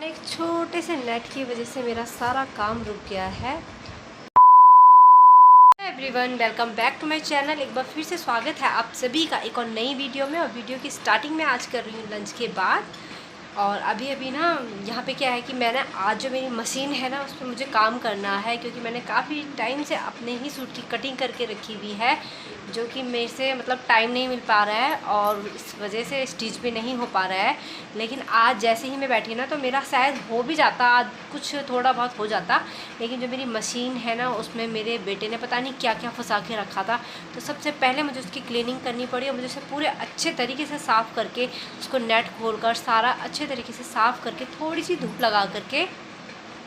एक छोटे से नेट की वजह से मेरा सारा काम रुक गया है। Everyone, welcome back to my channel. एक बार फिर से स्वागत है आप सभी का एक और नई वीडियो में। और वीडियो की स्टार्टिंग में आज कर रही हूँ लंच के बाद। और अभी ना यहाँ पे क्या है कि मैंने आज जो मेरी मशीन है ना उस पर मुझे काम करना है, क्योंकि मैंने काफ़ी टाइम से अपने ही सूट की कटिंग करके रखी हुई है, जो कि मेरे से टाइम नहीं मिल पा रहा है और इस वजह से स्टिच भी नहीं हो पा रहा है। लेकिन आज जैसे ही मैं बैठी ना तो मेरा शायद हो भी जाता, आज कुछ थोड़ा बहुत हो जाता। लेकिन जो मेरी मशीन है ना उसमें मेरे बेटे ने पता नहीं क्या क्या फंसा के रखा था, तो सबसे पहले मुझे उसकी क्लीनिंग करनी पड़ी और मुझे उसे पूरे अच्छे तरीके से साफ़ करके उसको नेट खोल कर सारा अच्छे तरीके से साफ़ करके थोड़ी सी धूप लगा करके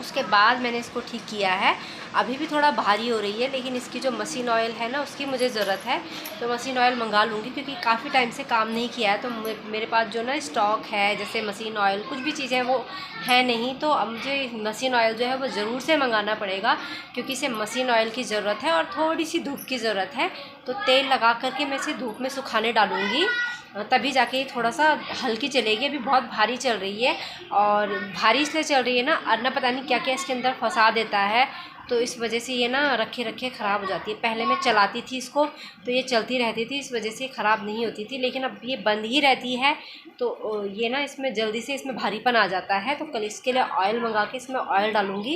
उसके बाद मैंने इसको ठीक किया है। अभी भी थोड़ा भारी हो रही है, लेकिन इसकी जो मशीन ऑयल है ना उसकी मुझे ज़रूरत है, तो मशीन ऑयल मंगा लूँगी, क्योंकि काफ़ी टाइम से काम नहीं किया है। तो मेरे पास जो ना स्टॉक है, जैसे मशीन ऑयल कुछ भी चीज़ें वो है नहीं, तो अब मुझे मशीन ऑयल जो है वो ज़रूर से मंगाना पड़ेगा, क्योंकि इसे मशीन ऑयल की ज़रूरत है और थोड़ी सी धूप की ज़रूरत है। तो तेल लगा करके मैं इसे धूप में सुखाने डालूँगी, तभी जाके थोड़ा सा हल्की चलेगी। अभी बहुत भारी चल रही है, और भारी इसलिए चल रही है ना, अरना पता नहीं क्या क्या इसके अंदर फंसा देता है, तो इस वजह से ये ना रखे रखे ख़राब हो जाती है। पहले मैं चलाती थी इसको तो ये चलती रहती थी, इस वजह से ख़राब नहीं होती थी, लेकिन अब ये बंद ही रहती है, तो ये ना इसमें जल्दी से इसमें भारीपन आ जाता है। तो कल इसके लिए ऑयल मंगा के इसमें ऑयल डालूँगी।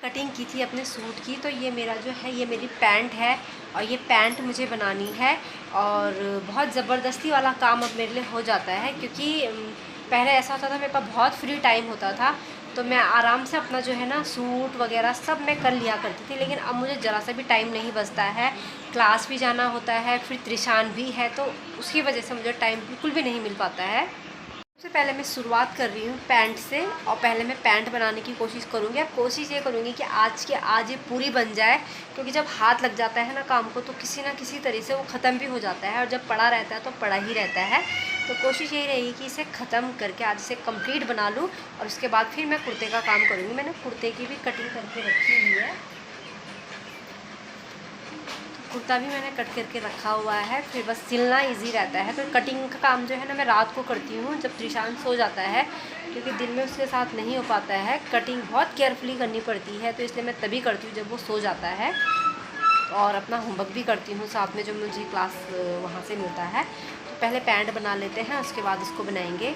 कटिंग की थी अपने सूट की, तो ये मेरा जो है ये मेरी पैंट है, और ये पैंट मुझे बनानी है। और बहुत ज़बरदस्ती वाला काम अब मेरे लिए हो जाता है, क्योंकि पहले ऐसा होता था मेरे पास बहुत फ्री टाइम होता था, तो मैं आराम से अपना जो है ना सूट वगैरह सब मैं कर लिया करती थी। लेकिन अब मुझे ज़रा सा भी टाइम नहीं बचता है, क्लास भी जाना होता है, फिर त्रिशान भी है, तो उसकी वजह से मुझे टाइम बिल्कुल भी नहीं मिल पाता है। सबसे पहले मैं शुरुआत कर रही हूँ पैंट से, और पहले मैं पैंट बनाने की कोशिश करूँगी। अब कोशिश ये करूँगी कि आज ये पूरी बन जाए, क्योंकि जब हाथ लग जाता है ना काम को तो किसी ना किसी तरह से वो ख़त्म भी हो जाता है, और जब पड़ा रहता है तो पड़ा ही रहता है। तो कोशिश यही रहेगी कि इसे ख़त्म करके आज इसे कंप्लीट बना लूँ, और उसके बाद फिर मैं कुर्ते का काम करूँगी। मैंने कुर्ते की भी कटिंग करके रखी हुई है, कुर्ता भी मैंने कट करके रखा हुआ है, फिर बस सिलना इजी रहता है। फिर कटिंग का काम जो है ना मैं रात को करती हूँ जब त्रिशान सो जाता है, क्योंकि दिन में उसके साथ नहीं हो पाता है। कटिंग बहुत केयरफुली करनी पड़ती है, तो इसलिए मैं तभी करती हूँ जब वो सो जाता है। और अपना होमवर्क भी करती हूँ साथ में, जो मुझे क्लास वहाँ से मिलता है। तो पहले पैंट बना लेते हैं, उसके बाद इसको बनाएंगे।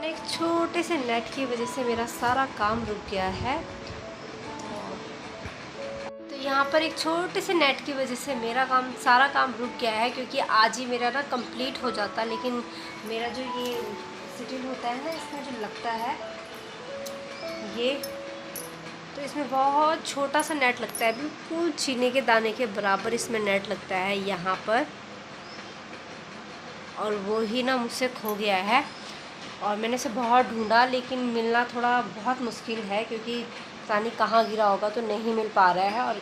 एक छोटे से नेट की वजह से मेरा सारा काम रुक गया है। तो यहाँ पर एक छोटे से नेट की वजह से मेरा सारा काम रुक गया है, क्योंकि आज ही मेरा ना कंप्लीट हो जाता, लेकिन मेरा जो ये सिटिल होता है ना इसमें जो लगता है ये, तो इसमें बहुत छोटा सा नेट लगता है, बिल्कुल चीनी के दाने के बराबर इसमें नेट लगता है यहाँ पर, और वो ही ना मुझसे खो गया है। और मैंने इसे बहुत ढूंढा, लेकिन मिलना थोड़ा बहुत मुश्किल है, क्योंकि पता नहीं कहाँ गिरा होगा, तो नहीं मिल पा रहा है, और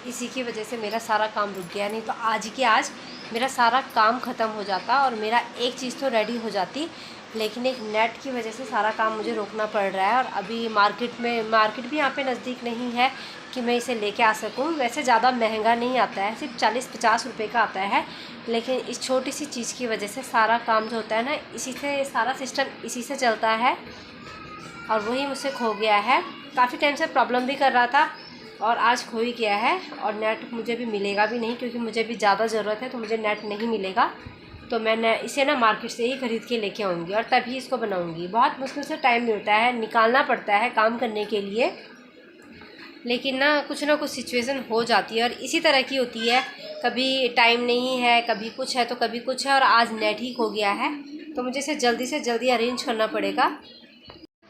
इसी की वजह से मेरा सारा काम रुक गया। नहीं तो आज ही के आज मेरा सारा काम ख़त्म हो जाता और मेरा एक चीज़ तो रेडी हो जाती। लेकिन एक नेट की वजह से सारा काम मुझे रोकना पड़ रहा है। और अभी मार्केट भी यहाँ पे नज़दीक नहीं है कि मैं इसे लेके आ सकूँ। वैसे ज़्यादा महंगा नहीं आता है, सिर्फ 40-50 रुपये का आता है, लेकिन इस छोटी सी चीज़ की वजह से सारा काम जो होता है ना, इसी से सारा सिस्टम इसी से चलता है, और वही मुझसे खो गया है। काफ़ी टाइम से प्रॉब्लम भी कर रहा था और आज खो ही गया है। और नेट मुझे भी मिलेगा भी नहीं, क्योंकि मुझे भी ज़्यादा ज़रूरत है, तो मुझे नेट नहीं मिलेगा। तो मैं इसे ना मार्केट से ही ख़रीद के लेके आऊँगी और तभी इसको बनाऊँगी। बहुत मुश्किल से टाइम मिलता है, निकालना पड़ता है काम करने के लिए, लेकिन ना कुछ सिचुएशन हो जाती है और इसी तरह की होती है। कभी टाइम नहीं है, कभी कुछ है तो कभी कुछ है, और आज नेट ही खो गया है, तो मुझे इसे जल्दी से जल्दी अरेंज करना पड़ेगा।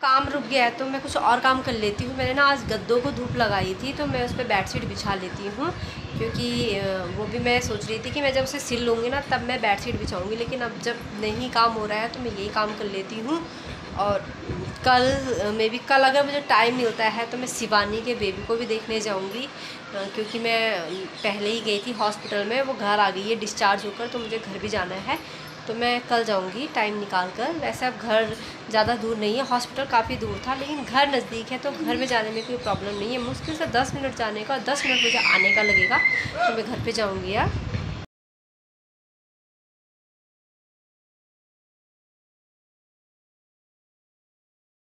काम रुक गया है तो मैं कुछ और काम कर लेती हूँ। मैंने ना आज गद्दों को धूप लगाई थी, तो मैं उस पर बेडशीट बिछा लेती हूँ, क्योंकि वो भी मैं सोच रही थी कि मैं जब उसे सिल लूँगी ना तब मैं बेडशीट बिछाऊँगी, लेकिन अब जब नहीं काम हो रहा है तो मैं यही काम कर लेती हूँ। और कल अगर मुझे टाइम मिलता है तो मैं शिवानी के बेबी को भी देखने जाऊँगी, क्योंकि मैं पहले ही गई थी हॉस्पिटल में, वो घर आ गई है डिस्चार्ज होकर, तो मुझे घर भी जाना है, तो मैं कल जाऊंगी टाइम निकाल कर। वैसे अब घर ज़्यादा दूर नहीं है, हॉस्पिटल काफ़ी दूर था, लेकिन घर नज़दीक है, तो घर में जाने में कोई प्रॉब्लम नहीं है। मुश्किल से 10 मिनट जाने का और 10 मिनट मुझे आने का लगेगा, तो मैं घर पे जाऊंगी यार।